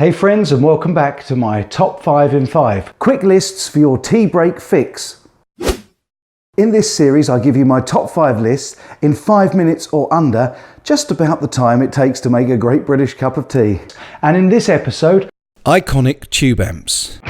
Hey friends, and welcome back to my top 5 in 5 quick lists for your tea break fix. In this series I give you my top 5 lists in 5 minutes or under, just about the time it takes to make a great British cup of tea. And in this episode, iconic tube amps.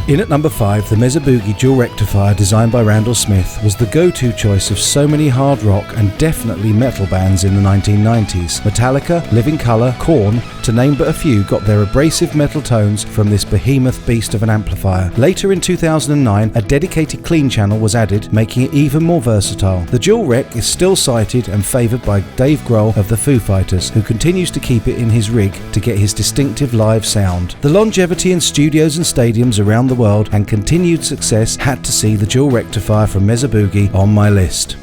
In at number 5, the Mesa Boogie Dual Rectifier, designed by Randall Smith, was the go-to choice of so many hard rock and definitely metal bands in the 1990s. Metallica, Living Colour, Korn, to name but a few, got their abrasive metal tones from this behemoth beast of an amplifier. Later in 2009, a dedicated clean channel was added, making it even more versatile. The Dual Rec is still cited and favoured by Dave Grohl of the FooFighters, who continues to keep it in his rig to get his distinctive live sound. The longevity in studios and stadiums around the world and continued success had to see the Dual Rectifier from Meza Boogie on my list.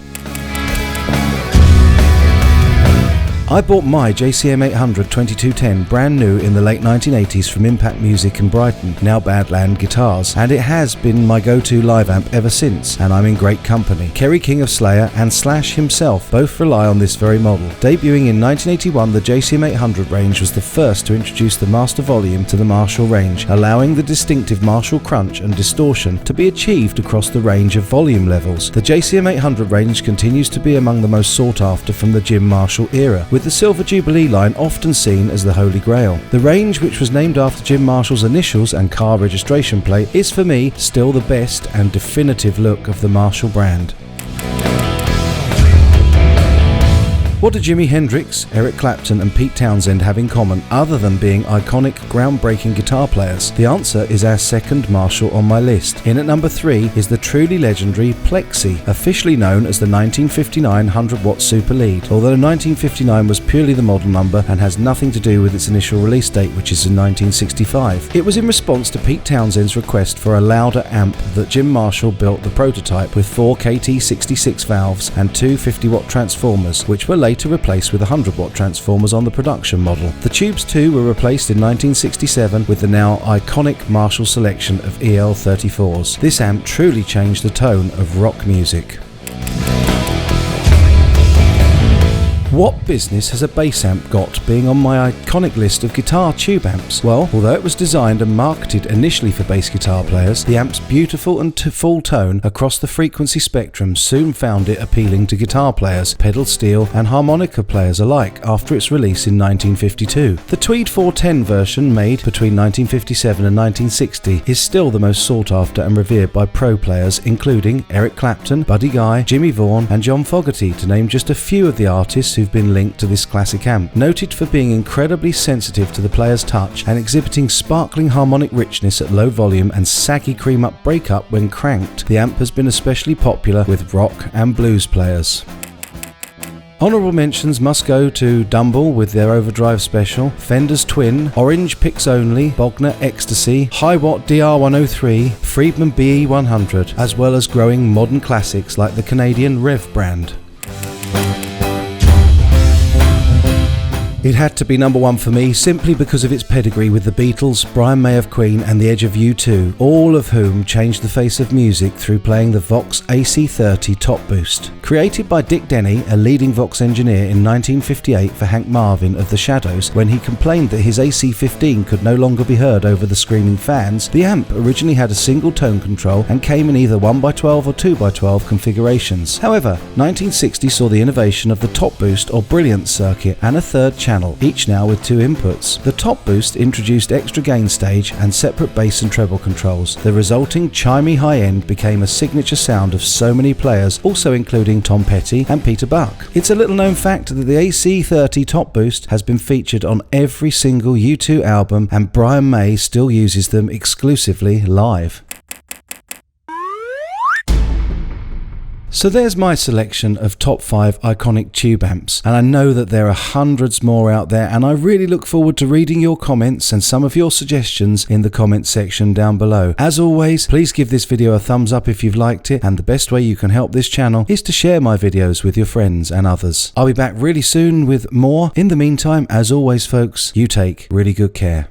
I bought my JCM 800 2210 brand new in the late 1980s from Impact Music in Brighton, now Badlands Guitars, and it has been my go-to live amp ever since, and I'm in great company. Kerry, King of Slayer, and Slash himself both rely on this very model. Debuting in 1981, the JCM 800 range was the first to introduce the master volume to the Marshall range, allowing the distinctive Marshall crunch and distortion to be achieved across the range of volume levels. The JCM 800 range continues to be among the most sought after from the Jim Marshall era, with the silver jubilee line often seen as the holy grail. The range, which was named after Jim Marshall's initials and car registration plate, is for me still the best and definitive look of the Marshall brand. What do Jimi Hendrix, Eric Clapton and Pete Townshend have in common other than being iconic, groundbreaking guitar players? The answer is our second Marshall on my list. In at number 3 is the truly legendary Plexi, officially known as the 1959 100-watt Super Lead, although 1959 was purely the model number and has nothing to do with its initial release date, which is in 1965. It was in response to Pete Townshend's request for a louder amp that Jim Marshall built the prototype with 4 KT66 valves and 2 50-watt transformers, which were later replaced with 100-watt transformers on the production model. The tubes too were replaced in 1967 with the now iconic Marshall selection of EL34s. This amp truly changed the tone of rock music. What business has a bass amp got being on my iconic list of guitar tube amps? Well, although it was designed and marketed initially for bass guitar players, the amp's beautiful and full tone across the frequency spectrum soon found it appealing to guitar players, pedal steel and harmonica players alike after its release in 1952. The Tweed 410 version, made between 1957 and 1960, is still the most sought after and revered by pro players, including Eric Clapton, Buddy Guy, Jimmy Vaughan and John Fogerty, to name just a few of the artists who've been linked to this classic amp. Noted for being incredibly sensitive to the player's touch and exhibiting sparkling harmonic richness at low volume and saggy cream-up breakup when cranked, the amp has been especially popular with rock and blues players. Honourable mentions must go to Dumble with their Overdrive Special, Fender's Twin, Orange Picks Only, Bogner Ecstasy, High Watt DR103, Friedman BE100, as well as growing modern classics like the Canadian Rev brand. It had to be number 1 for me simply because of its pedigree with the Beatles, Brian May of Queen and The Edge of U2, all of whom changed the face of music through playing the Vox AC30 top boost. Created by Dick Denny, a leading Vox engineer, in 1958 for Hank Marvin of The Shadows, when he complained that his AC15 could no longer be heard over the screaming fans, the amp originally had a single tone control and came in either 1x12 or 2x12 configurations. However, 1960 saw the innovation of the top boost or brilliance circuit and a third channel, each now with 2 inputs. The top boost introduced extra gain stage and separate bass and treble controls. The resulting chimey high end became a signature sound of so many players, also including Tom Petty and Peter Buck. It's a little known fact that the AC30 top boost has been featured on every single U2 album, and Brian May still uses them exclusively live. So there's my selection of top 5 iconic tube amps, and I know that there are hundreds more out there, and I really look forward to reading your comments and some of your suggestions in the comments section down below. As always, please give this video a thumbs up if you've liked it, and the best way you can help this channel is to share my videos with your friends and others. I'll be back really soon with more. In the meantime, as always folks, you take really good care.